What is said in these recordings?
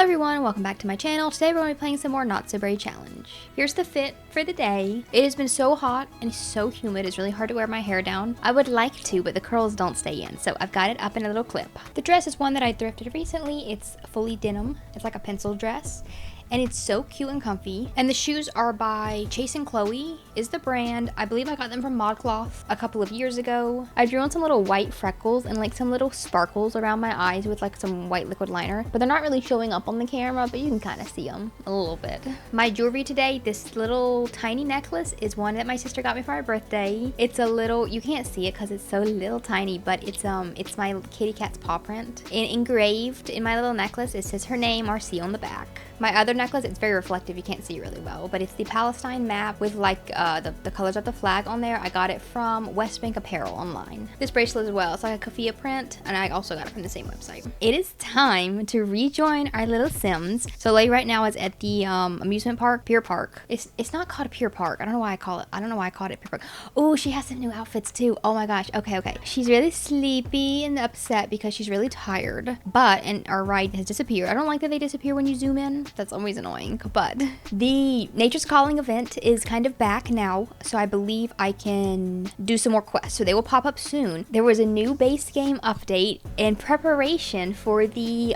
everyone, welcome back to my channel. Today we're going to be playing some more Not So Brave Challenge. Here's the fit for the day. It has been so hot and so humid, it's really hard to wear my hair down. I would like to, but the curls don't stay in, so I've got it up in a little clip. The dress is one that I thrifted recently. It's fully denim. It's like a pencil dress. And it's so cute and comfy. And the shoes are by Chase and Chloe is the brand. I believe I got them from ModCloth a couple of years ago. I drew on some little white freckles and like some little sparkles around my eyes with like some white liquid liner. But they're not really showing up on the camera, but you can kind of see them a little bit. My jewelry today, this little tiny necklace is one that my sister got me for my birthday. It's a little, you can't see it because it's so little tiny, but it's my kitty cat's paw print. And engraved in my little necklace, it says her name, RC, on the back. My other necklace, it's very reflective, you can't see really well, but it's the Palestine map with like the colors of the flag on there. I got it from West Bank Apparel online. This bracelet as well, it's like a keffiyeh print, and I also got it from the same website. It is time to rejoin our little Sims. Soleil right now is at the amusement park, Pier Park. It's not called a Pier Park. I don't know why I call it Pier Park. Oh, she has some new outfits too. Oh my gosh. Okay. She's really sleepy and upset because she's really tired. And our ride has disappeared. I don't like that they disappear when you zoom in. That's always annoying. But the Nature's Calling event is kind of back now, so I believe I can do some more quests. So they will pop up soon. There was a new base game update in preparation for the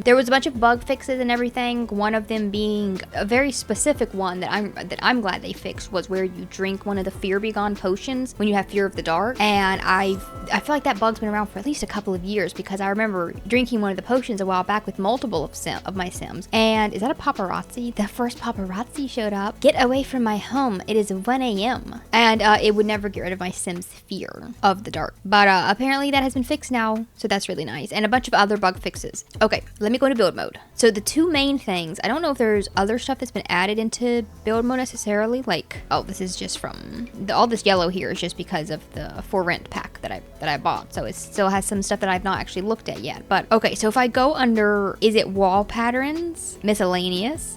there was a bunch of bug fixes and everything. One of them being a very specific one that I'm glad they fixed was where you drink one of the Fear Be Gone potions when you have fear of the dark. And I feel like that bug's been around for at least a couple of years because I remember drinking one of the potions a while back with multiple of my Sims. And is that a paparazzi? The first paparazzi showed up. Get away from my home. It is 1 a.m. And it would never get rid of my Sims' fear of the dark. But apparently that has been fixed now, so that's really nice. And a bunch of other bug fixes. Okay, let me go to build mode. So the two main things, I don't know if there's other stuff that's been added into build mode necessarily. Like, oh, this is just from all this yellow here is just because of the for rent pack that I bought. So it still has some stuff that I've not actually looked at yet. But okay, so if I go under, is it wall patterns, miscellaneous?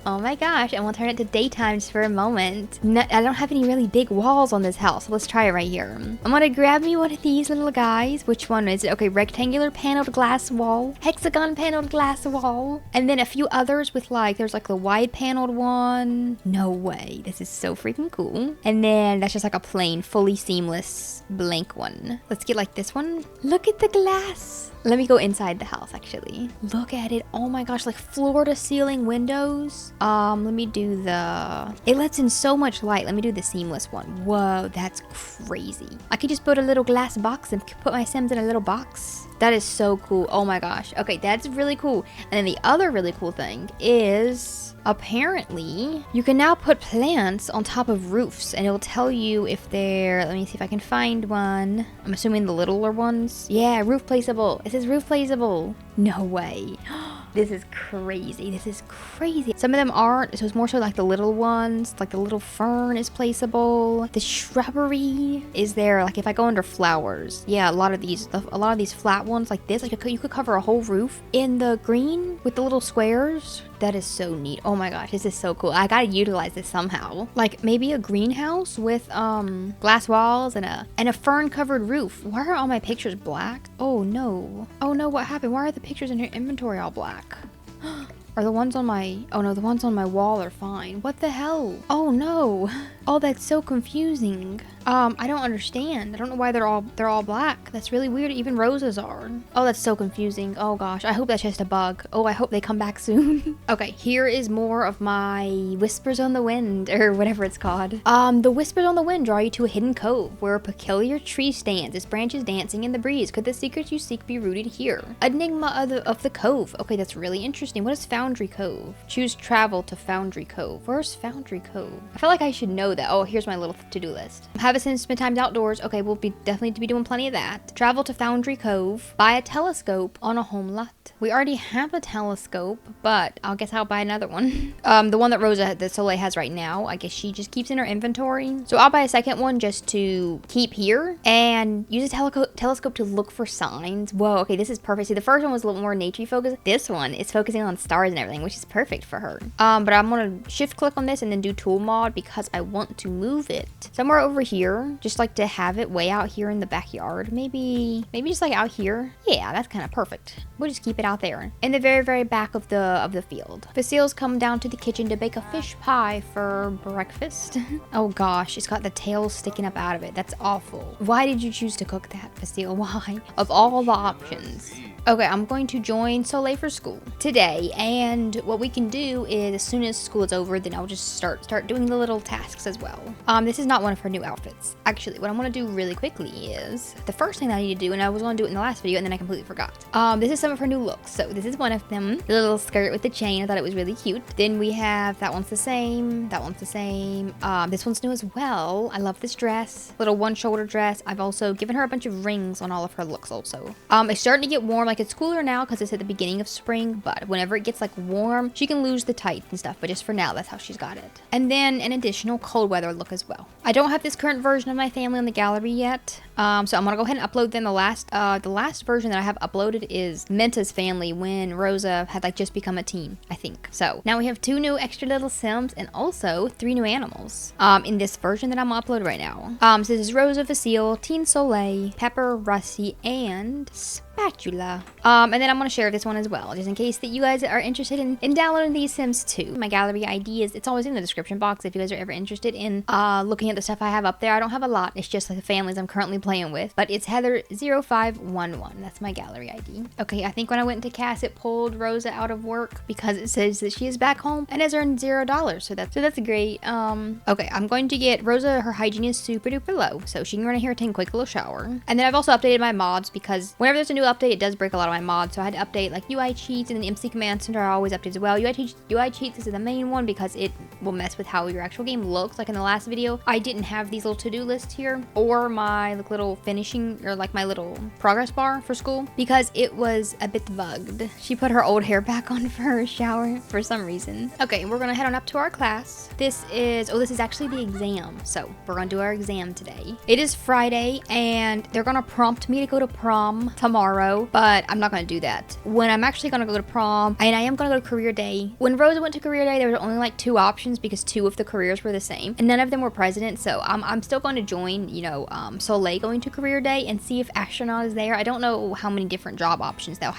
Oh my gosh, and we'll turn it to daytime just for a moment. I don't have any really big walls on this house, so let's try it right here. I'm gonna grab me one of these little guys. Which one is it? Okay, rectangular paneled glass wall, hexagon paneled glass wall, and then a few others with like, there's like the wide paneled one. No way, this is so freaking cool. And then that's just like a plain, fully seamless, blank one. Let's get like this one. Look at the glass. Let me go inside the house, actually. Look at it. Oh my gosh, like floor to ceiling windows. Let me do it lets in so much light. Let me do the seamless one. Whoa, that's crazy. I could just put a little glass box and put my Sims in a little box. That is so cool. Oh my gosh. Okay, that's really cool. And then the other really cool thing is apparently you can now put plants on top of roofs and it'll tell you if they're, let me see if I can find one. I'm assuming the littler ones. Yeah, roof placeable. It says roof placeable. No way. This is crazy. This is crazy. Some of them aren't, so it's more so like the little ones, like the little fern is placeable. The shrubbery is there. Like if I go under flowers, yeah, a lot of these flat ones like this, like you could cover a whole roof in the green with the little squares. That is so neat. Oh my gosh, this is so cool. I gotta utilize this somehow. Like maybe a greenhouse with glass walls and a fern covered roof. Why are all my pictures black? Oh no. Oh no, what happened? Why are the pictures in your inventory all black? Are the ones on my, oh no, the ones on my wall are fine. What the hell? Oh no. Oh, that's so confusing. I don't understand. I don't know why they're all black. That's really weird. Even roses are. Oh, that's so confusing. Oh gosh, I hope that's just a bug. Oh, I hope they come back soon. Okay, here is more of my whispers on the wind, or whatever it's called. The whispers on the wind draw you to a hidden cove where a peculiar tree stands, its branches dancing in the breeze. Could the secrets you seek be rooted here? Enigma of the cove. Okay, that's really interesting. What is Foundry Cove? Choose travel to Foundry Cove. Where's Foundry Cove? I feel like I should know that. Oh, here's my little to-do list. Have a Sims spend time outdoors. Okay, we'll be definitely to be doing plenty of that. Travel to Foundry Cove. Buy a telescope on a home lot. We already have a telescope, but I guess I'll buy another one. The one that Soleil has right now, I guess she just keeps in her inventory. So I'll buy a second one just to keep here and use a telescope to look for signs. Whoa, okay, this is perfect. See, the first one was a little more nature focused. This one is focusing on stars and everything, which is perfect for her. But I'm gonna shift click on this and then do tool mod because I want want to move it somewhere over here, just like to have it way out here in the backyard. Maybe just like out here. Yeah, that's kind of perfect. We'll just keep it out there in the very, very back of the field. Facil's come down to the kitchen to bake a fish pie for breakfast. Oh gosh, it's got the tail sticking up out of it. That's awful. Why did you choose to cook that, Facil? Why? Of all the options. Okay, I'm going to join Soleil for school today, and what we can do is as soon as school is over, then I'll just start doing the little tasks as well. This is not one of her new outfits. Actually, what I want to do really quickly is the first thing that I need to do, and I was going to do it in the last video, and then I completely forgot. This is some of her new looks. So this is one of them. The little skirt with the chain. I thought it was really cute. Then we have that one's the same. That one's the same. This one's new as well. I love this dress. Little one shoulder dress. I've also given her a bunch of rings on all of her looks also. It's starting to get warm. Like, it's cooler now because it's at the beginning of spring, but whenever it gets like warm, she can lose the tights and stuff, but just for now, that's how she's got it. And then an additional cold weather look as well. I don't have this current version of my family on the gallery yet, so I'm gonna go ahead and upload them. The last version that I have uploaded is Menta's family when Rosa had like just become a teen, I think. So now we have 2 new extra little Sims and also 3 new animals in this version that I'm gonna upload right now. So this is Rosa, Facile, Teen Soleil, Pepper, Rusty, and Spatula. And then I'm going to share this one as well, just in case that you guys are interested in downloading these Sims too. My gallery ID it's always in the description box if you guys are ever interested in looking at the stuff I have up there. I don't have a lot. It's just like the families I'm currently playing with, but it's Heather0511. That's my gallery ID. Okay, I think when I went into Cass, it pulled Rosa out of work because it says that she is back home and has earned $0. So that's great. Okay, I'm going to get Rosa. Her hygiene is super duper low, so she can run in here and take a quick little shower. And then I've also updated my mods because whenever there's a new update, it does break a lot of my mods, so I had to update like UI cheats, and then the MC command center are always updated as well. UI cheats is the main one because it will mess with how your actual game looks. Like in the last video, I didn't have these little to-do lists here or my like little finishing or like my little progress bar for school because it was a bit bugged. She put her old hair back on for her shower for some reason. Okay, we're gonna head on up to our class. This is actually the exam, so we're gonna do our exam today. It is Friday and they're gonna prompt me to go to prom tomorrow, but I'm not going to do that. When I'm actually going to go to prom, and I am going to go to career day. When Rosa went to career day, there were only like 2 options because 2 of the careers were the same, and none of them were president. So I'm still going to join, you know, Soleil going to career day and see if astronaut is there. I don't know how many different job options they'll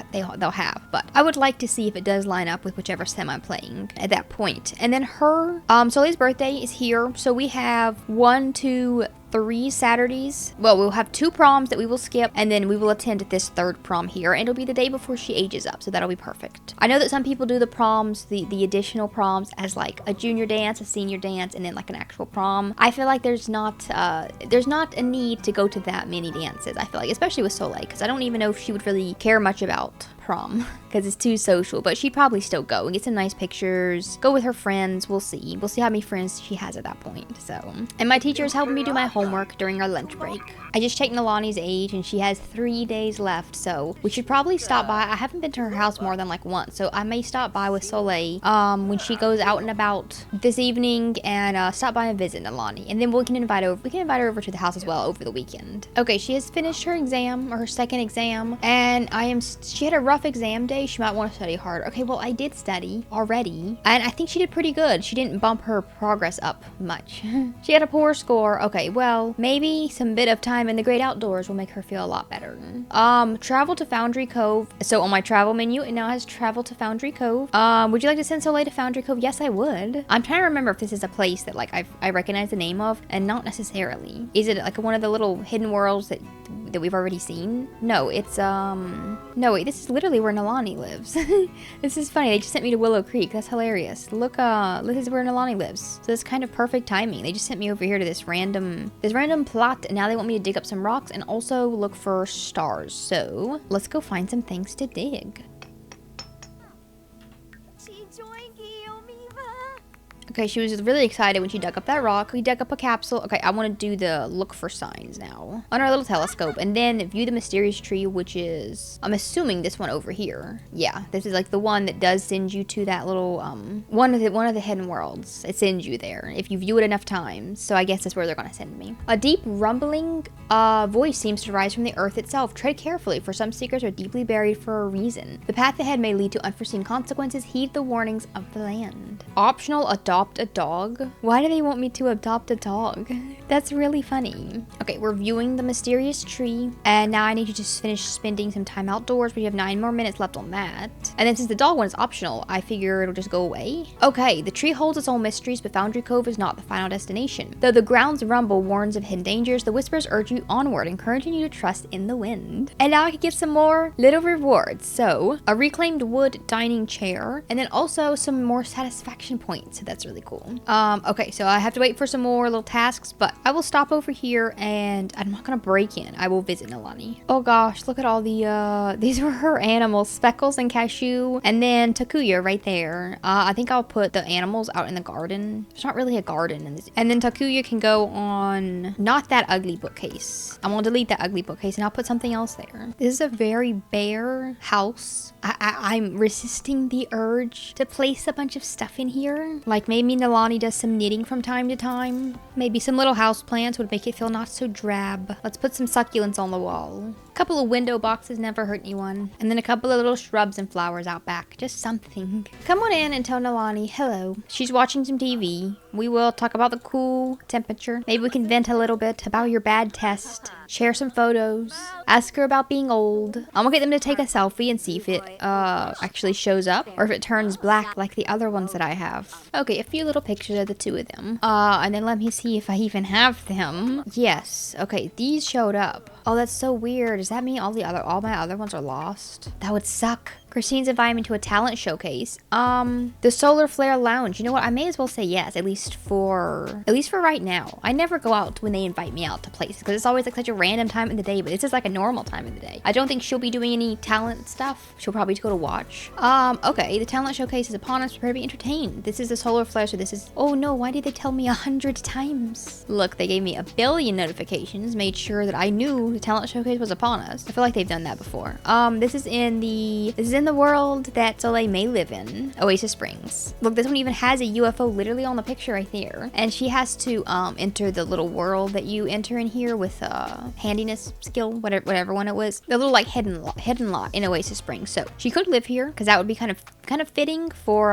have, but I would like to see if it does line up with whichever sim I'm playing at that point. And then her Soleil's birthday is here, so we have 1, 2, 3 Saturdays. Well, we'll have 2 proms that we will skip, and then we will attend this 3rd prom here, and it'll be the day before she ages up, so that'll be perfect. I know that some people do the proms, the additional proms, as like a junior dance, a senior dance, and then like an actual prom. I feel like there's not a need to go to that many dances. I feel like, especially with Soleil, because I don't even know if she would really care much about prom because it's too social, but she'd probably still go and get some nice pictures, go with her friends. We'll see how many friends she has at that point. So, and my teacher is helping me do my homework during our lunch break. I just checked Nalani's age and she has 3 days left, so we should probably stop by. I haven't been to her house more than like once, so I may stop by with Soleil when she goes out and about this evening and stop by and visit Nalani, and then we can invite her over to the house as well over the weekend. Okay, she has finished her exam, or her 2nd exam, and she had a rough exam day. She might want to study harder. Okay, well, I did study already, and I think she did pretty good. She didn't bump her progress up much. She had a poor score. Okay, well, maybe some bit of time in the great outdoors will make her feel a lot better. Travel to Foundry Cove. So on my travel menu, it now has travel to Foundry Cove. Would you like to send Soleil to Foundry Cove? Yes, I would. I'm trying to remember if this is a place that like I recognize the name of, and not necessarily. Is it like one of the little hidden worlds that we've already seen? No, it's no, wait, this is literally where Nalani lives. This is funny. They just sent me to Willow Creek. That's hilarious. Look, this is where Nalani lives. So it's kind of perfect timing. They just sent me over here to this random plot, and now they want me to dig up some rocks and also look for stars. So let's go find some things to dig. Okay, she was really excited when she dug up that rock. We dug up a capsule. Okay, I want to do the look for signs now on our little telescope, and then view the mysterious tree, which is, I'm assuming, this one over here. Yeah, this is like the one that does send you to that little one of the hidden worlds. It sends you there if you view it enough times. So I guess that's where they're gonna send me. A deep rumbling voice seems to rise from the earth itself. Tread carefully, for some secrets are deeply buried for a reason. The path ahead may lead to unforeseen consequences. Heed the warnings of the land. Optional, adopt adopt a dog? Why do they want me to adopt a dog? That's really funny. Okay, we're viewing the mysterious tree, and now I need to just finish spending some time outdoors. We have 9 more minutes left on that. And then since the dog one is optional, I figure it'll just go away. Okay, the tree holds its own mysteries, but Foundry Cove is not the final destination. Though the ground's rumble warns of hidden dangers, the whispers urge you onward, encouraging you to trust in the wind. And now I can get some more little rewards. So, a reclaimed wood dining chair, and then also some more satisfaction points. So that's really cool. Okay, so I have to wait for some more little tasks, but I will stop over here, and I'm not gonna break in. I will visit Nalani. Oh gosh, look at all the, these were her animals, Speckles and Cashew, and then Takuya right there. I think I'll put the animals out in the garden. There's not really a garden in this. And then Takuya can go on, not that ugly bookcase. I'm gonna delete that ugly bookcase, and I'll put something else there. This is a very bare house. I'm resisting the urge to place a bunch of stuff in here. Like maybe Nalani does some knitting from time to time. Maybe some little house plants would make it feel not so drab. Let's put some succulents on the wall. A couple of window boxes never hurt anyone. And then a couple of little shrubs and flowers out back. Just something. Come on in and tell Nalani hello. She's watching some TV. We will talk about the cool temperature. Maybe we can vent a little bit about your bad test. Share some photos. Ask her about being old. I'm gonna get them to take a selfie and see if it actually shows up or if it turns black like the other ones that I have. Okay, a few little pictures of the two of them. And then let me see if I even have them. Yes. Okay, these showed up. Oh, that's so weird. Does that mean all my other ones are lost? That would suck. Christine's inviting me to a talent showcase. The Solar Flare Lounge. You know what? I may as well say yes, at least for right now. I never go out when they invite me out to places because it's always like such a random time in the day, but this is like a normal time in the day. I don't think she'll be doing any talent stuff. She'll probably go to watch. Okay, the talent showcase is upon us. Prepare to be entertained. This is the Solar Flare, so this is, oh no, why did they tell me 100 times? Look, they gave me 1 billion notifications, made sure that I knew the talent showcase was upon us. I feel like they've done that before. This is in the world that Soleil may live in, Oasis Springs. Look, this one even has a UFO literally on the picture right there. And she has to enter the little world that you enter in here with handiness skill, whatever one it was. The little like hidden lot in Oasis Springs. So she could live here because that would be kind of fitting for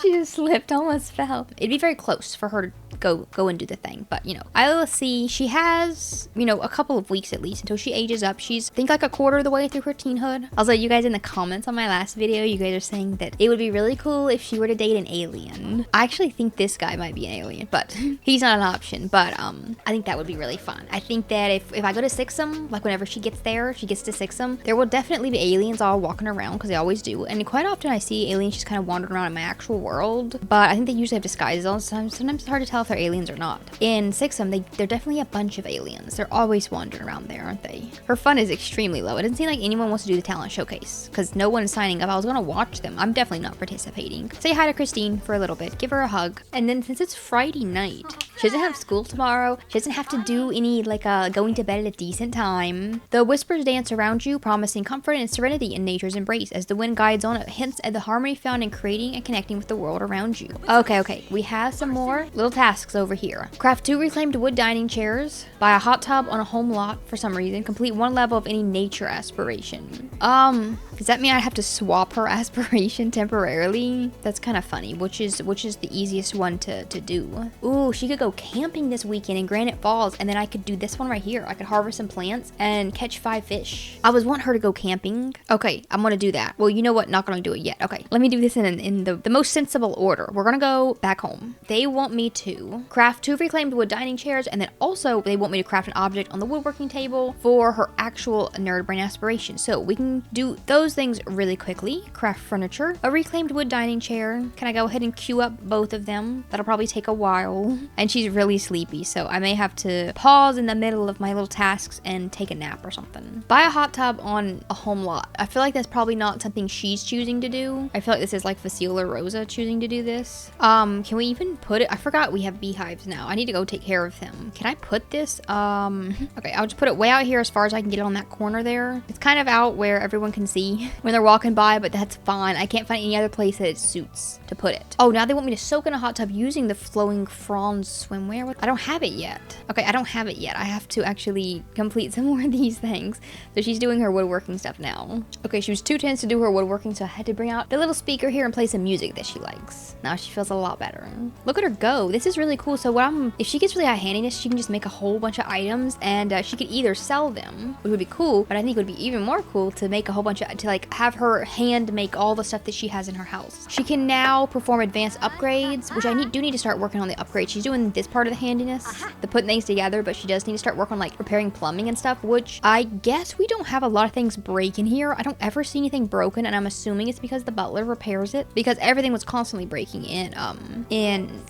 she just slipped, almost fell. It'd be very close for her to go and do the thing, but you know, I will see. She has, you know, a couple of weeks at least until she ages up. She's, I think, like a quarter of the way through her teenhood. Also, you guys in the comments on my last video, you guys are saying that it would be really cool if she were to date an alien. I actually think this guy might be an alien, but he's not an option. But I think that would be really fun. I think that if I go to Sixum, like whenever she gets to Sixum, there will definitely be aliens all walking around because they always do. And quite often I see aliens just kind of wandering around in my actual world, but I think they usually have disguises on. Sometimes it's hard to tell if they're aliens or not. In Sixum, they're definitely a bunch of aliens. They're always wandering around there, aren't they? Her fun is extremely low. It doesn't seem like anyone wants to do the talent showcase because no one is signing up. I was gonna watch them. I'm definitely not participating. Say hi to Christine for a little bit. Give her a hug. And then since it's Friday night, she doesn't have school tomorrow. She doesn't have to do any going to bed at a decent time. The whispers dance around you, promising comfort and serenity in nature's embrace as the wind guides on. It hints at the harmony found in creating and connecting with the world around you. Okay. We have some more little tasks over here. Craft 2 reclaimed wood dining chairs. Buy a hot tub on a home lot for some reason. Complete 1 level of any nature aspiration. Does that mean I have to swap her aspiration temporarily? That's kind of funny. Which is the easiest one to do? Ooh, she could go camping this weekend in Granite Falls, and then I could do this one right here. I could harvest some plants and catch 5 fish. I was wanting her to go camping. Okay, I'm gonna do that. Well, you know what? Not gonna do it yet. Okay, let me do this in the most sensible order. We're gonna go back home. They want me to craft 2 reclaimed wood dining chairs, and then also they want me to craft an object on the woodworking table for her actual nerd brain aspiration. So we can do those things really quickly. Craft furniture, a reclaimed wood dining chair. Can I go ahead and queue up both of them? That'll probably take a while. And she's really sleepy, so I may have to pause in the middle of my little tasks and take a nap or something. Buy a hot tub on a home lot. I feel like that's probably not something she's choosing to do. I feel like this is like Facile or Rosa choosing to do this. Can we even put it? I forgot we have have beehives now. I need to go take care of them. Can I put this? Okay, I'll just put it way out here as far as I can get it on that corner there. It's kind of out where everyone can see when they're walking by, but that's fine. I can't find any other place that it suits to put it. Oh, now they want me to soak in a hot tub using the flowing fronds swimwear. I don't have it yet. Okay, I don't have it yet. I have to actually complete some more of these things. So she's doing her woodworking stuff now. Okay, she was too tense to do her woodworking, so I had to bring out the little speaker here and play some music that she likes. Now she feels a lot better. Look at her go. This is really cool. So if she gets really high handiness, she can just make a whole bunch of items, and she could either sell them, which would be cool, but I think it would be even more cool to make a whole bunch of, to like have her hand make all the stuff that she has in her house. She can now perform advanced upgrades, which I do need to start working on the upgrade. She's doing this part of the handiness, the putting things together, but she does need to start working on like repairing plumbing and stuff, which I guess we don't have a lot of things breaking here. I don't ever see anything broken, and I'm assuming it's because the butler repairs it, because everything was constantly breaking in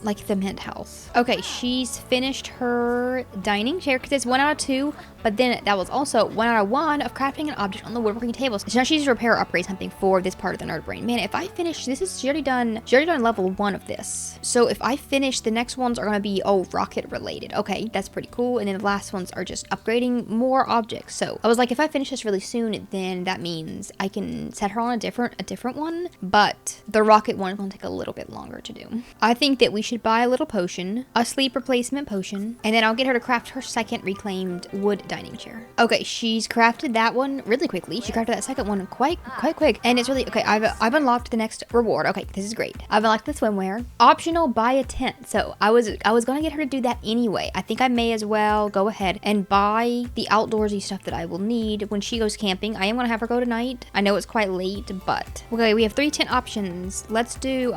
like the mint house. Okay, she's finished her dining chair because it's 1 out of 2, but then that was also 1 out of 1 of crafting an object on the woodworking table. So now she's to repair or upgrade something for this part of the nerd brain. Man, if I finish this, she already done level 1 of this. So if I finish, the next ones are gonna be rocket related. Okay, that's pretty cool. And then the last ones are just upgrading more objects. So I was like, if I finish this really soon, then that means I can set her on a different one. But the rocket one is gonna take a little bit longer to do. I think that we should buy a little potion, a sleep replacement potion, and then I'll get her to craft her second reclaimed wood dining chair. Okay, she's crafted that one really quickly. She crafted that second one quite quick, and it's really okay. I've unlocked the next reward. Okay, this is great. I've unlocked the swimwear. Optional, buy a tent. So I was gonna get her to do that anyway. I think I may as well go ahead and buy the outdoorsy stuff that I will need when she goes camping. I am gonna have her go tonight. I know it's quite late, but okay, we have 3 tent options. Let's do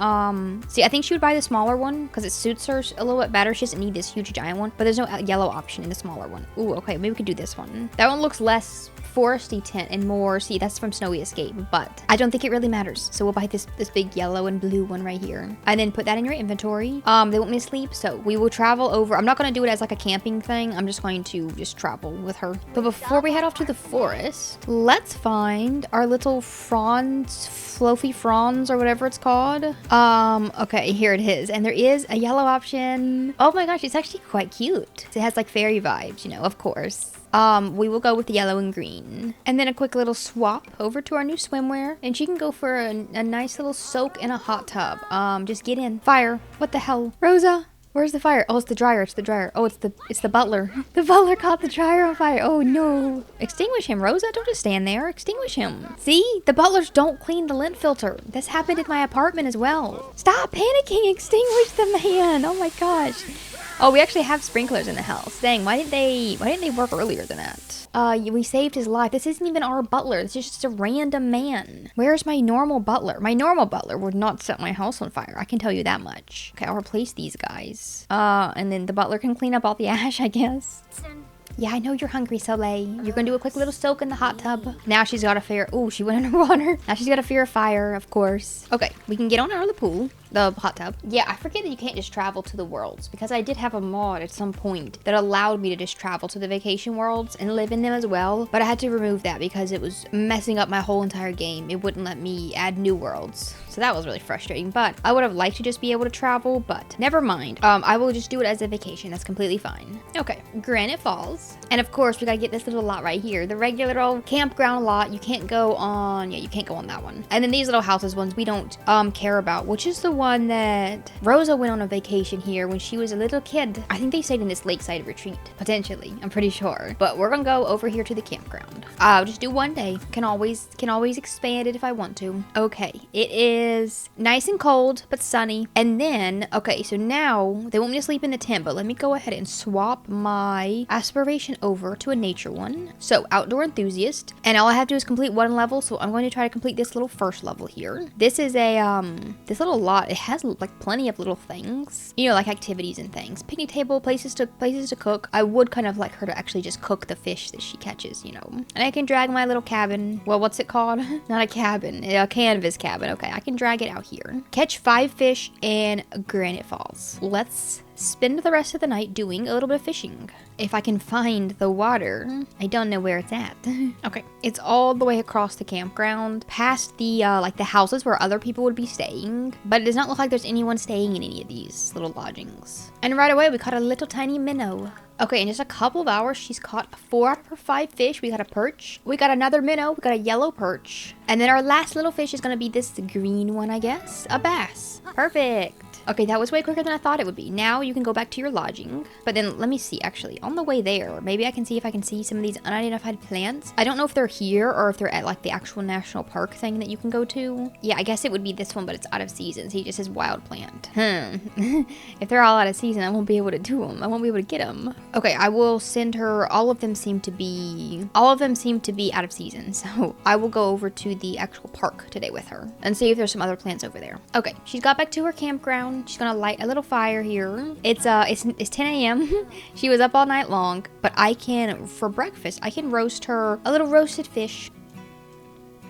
see, I think she would buy the smaller one because it suits her a little bit better. She doesn't need this huge giant one, but there's no yellow option in the smaller one. Ooh, okay, maybe we could do this one. That one looks less foresty tent and more, see, that's from Snowy Escape, but I don't think it really matters. So we'll buy this big yellow and blue one right here, and then put that in your inventory. They want me to sleep, so we will travel over. I'm not going to do it as like a camping thing. I'm just going to travel with her. But before we head off to the forest, let's find our little fluffy fronds or whatever it's called. Okay, here it is, and there is a yellow option. Oh my gosh, it's actually quite cute. It has like fairy vibes, you know, of course. We will go with the yellow and green. And then a quick little swap over to our new swimwear. And she can go for a nice little soak in a hot tub. Just get in. Fire. What the hell? Rosa, where's the fire? Oh, it's the dryer. It's the dryer. Oh, it's the butler. The butler caught the dryer on fire. Oh no. Extinguish him, Rosa. Don't just stand there. Extinguish him. See? The butlers don't clean the lint filter. This happened in my apartment as well. Stop panicking. Extinguish the man. Oh my gosh. Oh, we actually have sprinklers in the house. Dang, why didn't they work earlier than that? We saved his life. This isn't even our butler. This is just a random man. Where's my normal butler? My normal butler would not set my house on fire. I can tell you that much. Okay, I'll replace these guys. And then the butler can clean up all the ash, I guess. Yeah, I know you're hungry, Soleil. You're gonna do a quick little soak in the hot tub. Now she's got a fear. Oh, she went underwater. Now she's got a fear of fire, of course. Okay, we can get on out of the pool. The hot tub. Yeah, I forget that you can't just travel to the worlds, because I did have a mod at some point that allowed me to just travel to the vacation worlds and live in them as well, but I had to remove that because it was messing up my whole entire game. It wouldn't let me add new worlds, so that was really frustrating. But I would have liked to just be able to travel, but never mind. I will just do it as a vacation. That's completely fine. Okay, Granite Falls, and of course we gotta get this little lot right here, the regular old campground lot. You can't go on, yeah, you can't go on that one. And then these little houses ones we don't care about, which is the one that Rosa went on a vacation here when she was a little kid. I think they stayed in this lakeside retreat, potentially. I'm pretty sure. But we're gonna go over here to the campground. I'll just do one day. Can always expand it if I want to. Okay, it is nice and cold, but sunny. And then, okay, so now they want me to sleep in the tent, but let me go ahead and swap my aspiration over to a nature one. So outdoor enthusiast, and all I have to do is complete 1 level. So I'm going to try to complete this little first level here. This is a this little lot. It has like plenty of little things, you know, like activities and things. Picnic table, places to cook. I would kind of like her to actually just cook the fish that she catches, you know. And I can drag my little cabin. Well, what's it called? Not a cabin, a canvas cabin. Okay, I can drag it out here. Catch 5 fish in Granite Falls. Let's spend the rest of the night doing a little bit of fishing. If I can find the water. I don't know where it's at. Okay, it's all the way across the campground, past the like the houses where other people would be staying, but it does not look like there's anyone staying in any of these little lodgings. And right away we caught a little tiny minnow. Okay, in just a couple of hours, she's caught 4 out of her 5 fish. We got a perch. We got another minnow. We got a yellow perch. And then our last little fish is going to be this green one, I guess. A bass. Perfect. Okay, that was way quicker than I thought it would be. Now you can go back to your lodging. But then let me see, actually. On the way there, maybe I can see if I can see some of these unidentified plants. I don't know if they're here or if they're at like the actual national park thing that you can go to. Yeah, I guess it would be this one, but it's out of season. So he just says wild plant. If they're all out of season, I won't be able to do them. I won't be able to get them. Okay, I will send her. All of them seem to be out of season. So I will go over to the actual park today with her and see if there's some other plants over there. Okay, she's got back to her campground. She's gonna light a little fire here. It's 10 a.m. She was up all night long, but for breakfast, I can roast her a little roasted fish.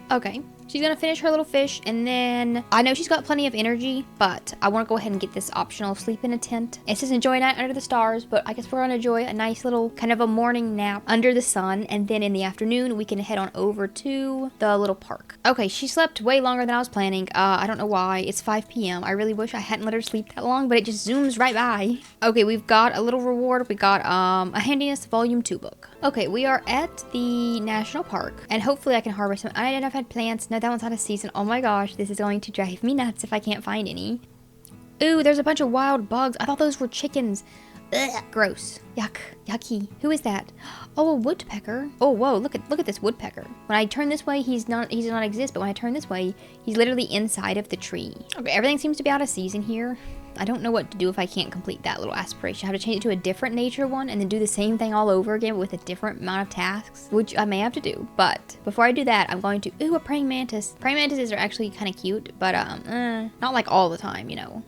Okay. She's gonna finish her little fish, and then I know she's got plenty of energy, but I want to go ahead and get this optional sleep in a tent. It says enjoy a night under the stars, but I guess we're gonna enjoy a nice little kind of a morning nap under the sun, and then in the afternoon we can head on over to the little park. Okay, she slept way longer than I was planning. I don't know why. It's 5 p.m. I really wish I hadn't let her sleep that long, but it just zooms right by. Okay, we've got a little reward. We got a Handiness Volume 2 book. Okay, we are at the national park, and hopefully I can harvest some unidentified plants. No, that one's out of season. Oh my gosh, this is going to drive me nuts if I can't find any. Ooh, there's a bunch of wild bugs. I thought those were chickens. Ugh, gross. Yuck. Yucky. Who is that? Oh, a woodpecker. Oh, whoa, look at this woodpecker. When I turn this way, he does not exist, but when I turn this way, he's literally inside of the tree. Okay, everything seems to be out of season here. I don't know what to do if I can't complete that little aspiration. I have to change it to a different nature one and then do the same thing all over again with a different amount of tasks, which I may have to do. But before I do that, I'm going to, ooh, a praying mantis. Praying mantises are actually kind of cute, but not like all the time, you know.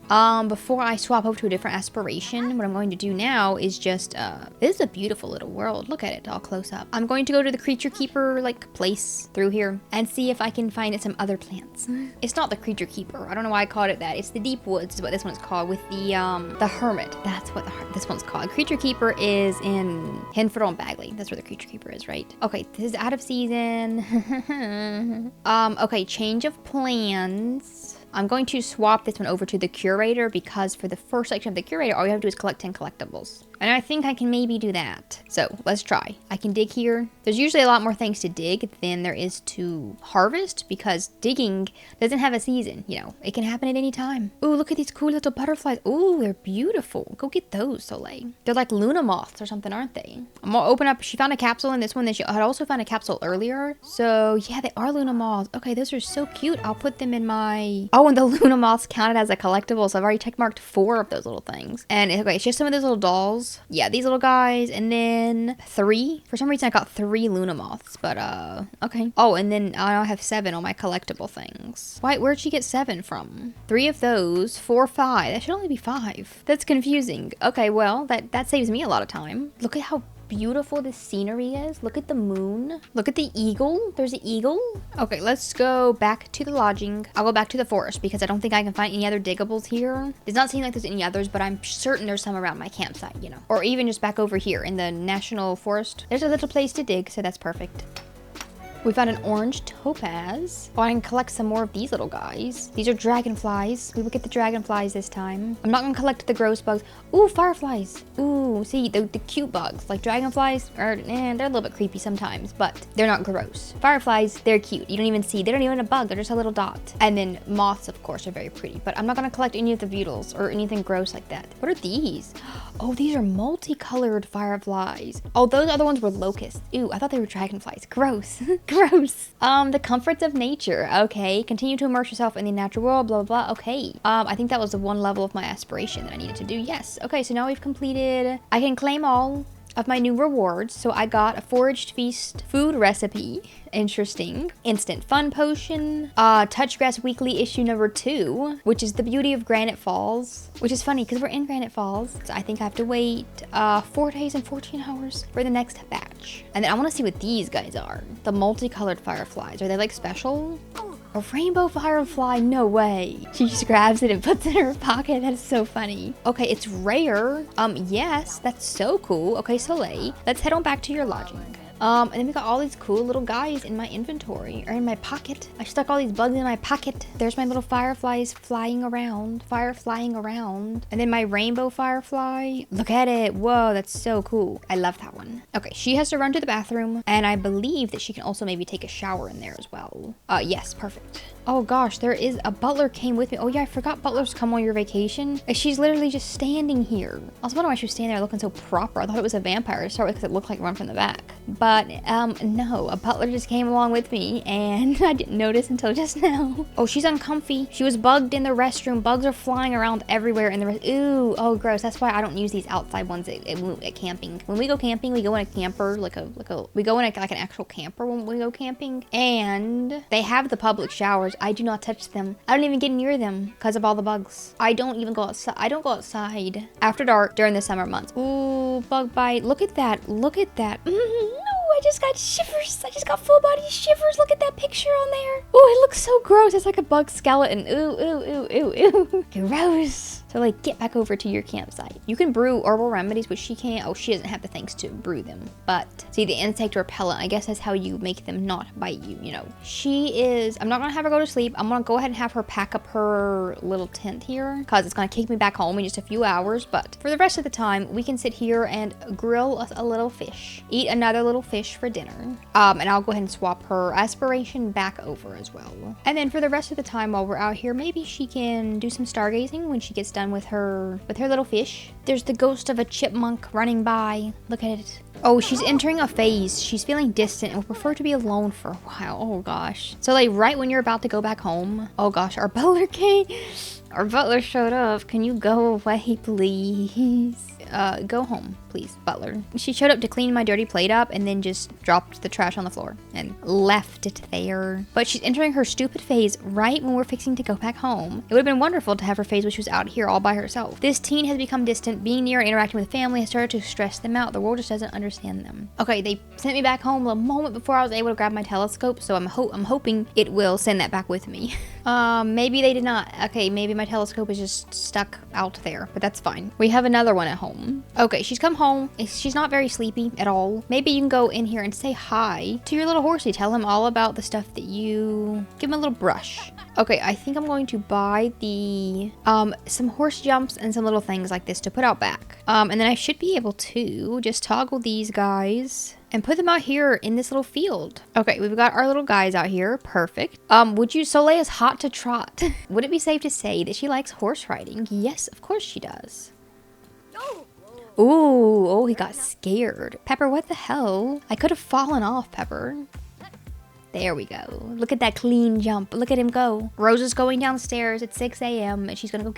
Before I swap over to a different aspiration, what I'm going to do now is just, this is a beautiful little world. Look at it all close up. I'm going to go to the creature keeper, like, place through here and see if I can find some other plants. It's not the creature keeper. I don't know why I called it that. It's the deep woods is what this one's called. With the hermit. That's what this one's called. Creature keeper is in Henford and Bagley. That's where the creature keeper is, right? Okay, this is out of season. Okay, change of plans. I'm going to swap this one over to the curator because for the first section of the curator, all you have to do is collect 10 collectibles. And I think I can maybe do that. So let's try. I can dig here. There's usually a lot more things to dig than there is to harvest because digging doesn't have a season, you know. It can happen at any time. Ooh, look at these cool little butterflies. Ooh, they're beautiful. Go get those, Soleil. They're like Luna moths or something, aren't they? I'm gonna open up. She found a capsule in this one. Then she had also found a capsule earlier. So yeah, they are Luna moths. Okay, those are so cute. I'll put them in my... Oh, and the Luna moths counted as a collectible. So I've already checkmarked 4 of those little things. And okay, it's just some of those little dolls. Yeah, these little guys, and then 3. For some reason, I got 3 Luna moths, but okay. Oh, and then I now have 7 on my collectible things. Why? Where'd she get 7 from? 3 of those, 4, 5. That should only be 5. That's confusing. Okay, well, that saves me a lot of time. Look at how beautiful this scenery is. Look at the moon. Look at the eagle. There's an eagle. Okay, let's go back to the lodging. I'll go back to the forest because I don't think I can find any other diggables here. Does not seem like there's any others, but I'm certain there's some around my campsite, you know. Or even just back over here in the national forest. There's a little place to dig, so that's perfect. We found an orange topaz. Oh, I can collect some more of these little guys. These are dragonflies. We will get the dragonflies this time. I'm not gonna collect the gross bugs. Ooh, fireflies. Ooh, see, the cute bugs. Like dragonflies are, they're a little bit creepy sometimes, but they're not gross. Fireflies, they're cute. You don't even see, they're not even a bug. They're just a little dot. And then moths, of course, are very pretty, but I'm not gonna collect any of the beetles or anything gross like that. What are these? Oh, these are multicolored fireflies. Oh, those other ones were locusts. Ooh, I thought they were dragonflies. Gross. Gross. The comforts of nature. Okay. Continue to immerse yourself in the natural world, blah, blah, blah. Okay. I think that was the one level of my aspiration that I needed to do. Yes. Okay, so now we've completed. I can claim all of my new rewards. So I got a foraged feast food recipe. Interesting. Instant fun potion. Touchgrass weekly issue number 2, which is the beauty of Granite Falls, which is funny because we're in Granite Falls. So I think I have to wait 4 days and 14 hours for the next batch. And then I want to see what these guys are. The multicolored fireflies. Are they like special? A rainbow firefly? No way. She just grabs it and puts it in her pocket. That is so funny. Okay, it's rare. Yes, that's so cool. Okay, Soleil, let's head on back to your lodging. And then we got all these cool little guys in my inventory, or in my pocket. I stuck all these bugs in my pocket. There's my little fireflies flying around, And then my rainbow firefly. Look at it. Whoa, that's so cool. I love that one. Okay, she has to run to the bathroom, and I believe that she can also maybe take a shower in there as well. Yes, perfect. Oh gosh, there is a butler came with me. Oh yeah, I forgot butlers come on your vacation. She's literally just standing here. I was wondering why she was standing there looking so proper. I thought it was a vampire to start with because it looked like one from the back. But no, a butler just came along with me and I didn't notice until just now. Oh, she's uncomfy. She was bugged in the restroom. Bugs are flying around everywhere in the Ooh, oh gross. That's why I don't use these outside ones at camping. When we go camping, we go in a camper, we go in like an actual camper when we go camping, and they have the public showers. I do not touch them. I don't even get near them because of all the bugs. I don't even go outside. I don't go outside after dark during the summer months. Ooh, bug bite. Look at that. Look at that. I just got shivers. I just got full body shivers. Look at that picture on there. Oh, it looks so gross. It's like a bug skeleton. Ooh, ooh, ooh, ooh, ooh. Gross. So like, get back over to your campsite. You can brew herbal remedies, which she can't. Oh, she doesn't have the things to brew them. But see, the insect repellent, I guess that's how you make them not bite you, you know. I'm not gonna have her go to sleep. I'm gonna go ahead and have her pack up her little tent here because it's gonna take me back home in just a few hours. But for the rest of the time, we can sit here and grill us a little fish. Eat another little fish for dinner. And I'll go ahead and swap her aspiration back over as well. And then for the rest of the time while we're out here, maybe she can do some stargazing when she gets done with her little fish. There's the ghost of a chipmunk running by. Look at it. Oh, she's entering a phase. She's feeling distant and will prefer to be alone for a while. Oh gosh. So like right when you're about to go back home. Oh gosh, our butler came. Our butler showed up. Can you go away, please? Go home, please, butler. She showed up to clean my dirty plate up and then just dropped the trash on the floor and left it there. But she's entering her stupid phase right when we're fixing to go back home. It would have been wonderful to have her phase when she was out here all by herself. This teen has become distant. Being near and interacting with family has started to stress them out. The world just doesn't understand them. Okay, they sent me back home a moment before I was able to grab my telescope, so I'm hoping it will send that back with me. Maybe they did not. Okay, maybe my telescope is just stuck out there, but that's fine. We have another one at home. Okay, she's come home. She's not very sleepy at all. Maybe you can go in here and say hi to your little horsey. Tell him all about the stuff that you... Give him a little brush. Okay, I think I'm going to buy the some horse jumps and some little things like this to put out back. And then I should be able to just toggle these guys and put them out here in this little field. Okay, we've got our little guys out here. Perfect. Soleil is hot to trot. Would it be safe to say that she likes horse riding? Yes, of course she does. Ooh, oh, he got scared. Pepper, what the hell? I could have fallen off, Pepper. There we go. Look at that clean jump. Look at him go. Rose is going downstairs at 6 a.m. and she's gonna go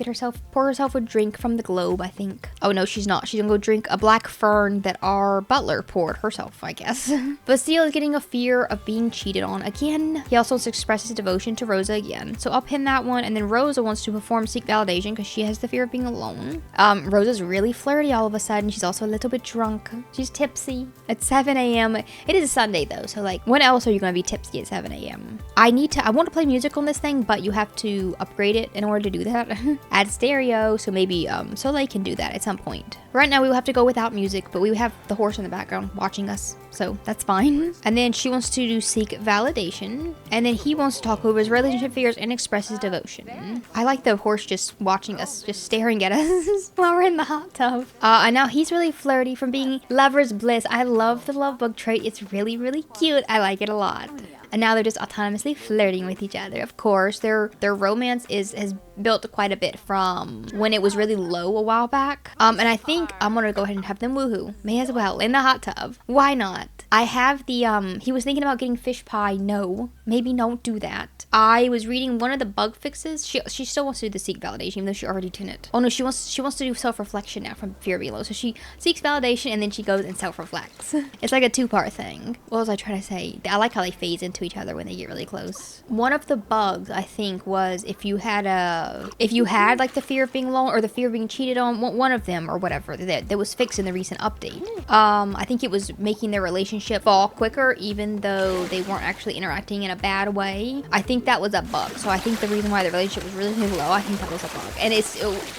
pour herself a drink from the globe, I think. Oh no, she's not. She's gonna go drink a black fern that our butler poured herself, I guess. Basile is getting a fear of being cheated on again. He also wants to express his devotion to Rosa again. So I'll pin that one. And then Rosa wants to perform seek validation because she has the fear of being alone. Rosa's really flirty all of a sudden. She's also a little bit drunk. She's tipsy at 7 a.m. It is a Sunday though, so like, when else are you gonna be tipsy at 7 a.m. I want to play music on this thing, but you have to upgrade it in order to do that. Add stereo, so maybe Soleil can do that at some point. Right now we will have to go without music, but we have the horse in the background watching us, so that's fine. And then she wants to do seek validation, and then he wants to talk over his relationship fears and express his devotion. I like the horse just watching us, just staring at us while we're in the hot tub. And now he's really flirty from being lover's bliss. I love the love bug trait. It's really, really cute. I like it a lot. And now they're just autonomously flirting with each other. Of course, their romance has built quite a bit from when it was really low a while back. And I think I'm gonna go ahead and have them woohoo. May as well, in the hot tub. Why not? I have the, he was thinking about getting fish pie. No, maybe don't do that. I was reading one of the bug fixes. She still wants to do the seek validation, even though she already did it. Oh no, she wants to do self-reflection now from fear of being low. So she seeks validation and then she goes and self-reflects. It's like a two-part thing. What was I trying to say? I like how they phase into each other when they get really close. One of the bugs, I think, was if you had like the fear of being alone or the fear of being cheated on, one of them or whatever that was fixed in the recent update. I think it was making their relationship fall quicker even though they weren't actually interacting in a bad way. I think that was a bug. So I think the reason why the relationship was really, really low, I think that was a bug. And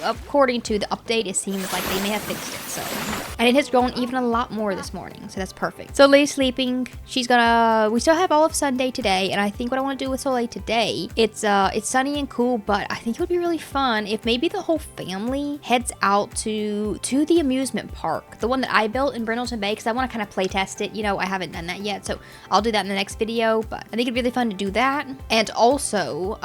according to the update, it seems like they may have fixed it. So, and it has grown even a lot more this morning. So that's perfect. Soleil's sleeping. We still have all of Sunday today. And I think what I want to do with Soleil today, it's sunny and cool, but I think it would be really fun if maybe the whole family heads out to the amusement park, the one that I built in Brindleton Bay, because I want to kind of play test it. You know, I haven't done that yet, so I'll do that in the next video, but I think it'd be really fun to do that. And also,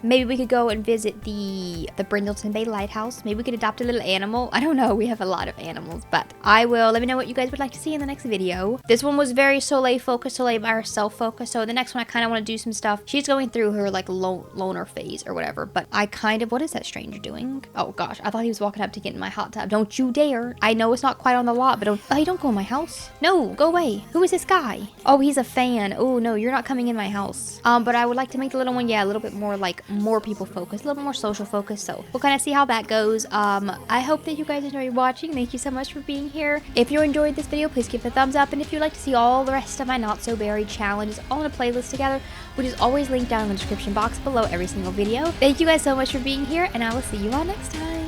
maybe we could go and visit the Brindleton Bay Lighthouse. Maybe we could adopt a little animal. I don't know, we have a lot of animals, but let me know what you guys would like to see in the next video. This one was very Soleil focused, Soleil by herself focused, so the next one I kind of want to do some stuff. She's going through her like loner phase or whatever, but what is that stranger doing? Oh gosh, I thought he was walking up to get in my hot tub. Don't you dare. I know it's not quite on the lot, but don't go in my house. No, go away. Who is this guy? Oh, he's a fan. Oh no, you're not coming in my house. But I would like to make the little one, yeah, a little bit more like more people focused, a little bit more social focused. So we'll kind of see how that goes. I hope that you guys enjoyed watching. Thank you so much for being here. If you enjoyed this video, please give it a thumbs up. And if you'd like to see all the rest of my Not So Berry challenges all in a playlist together, which is always linked down in the description box below every single video. Thank you guys so much for being here, and I will see you all next time.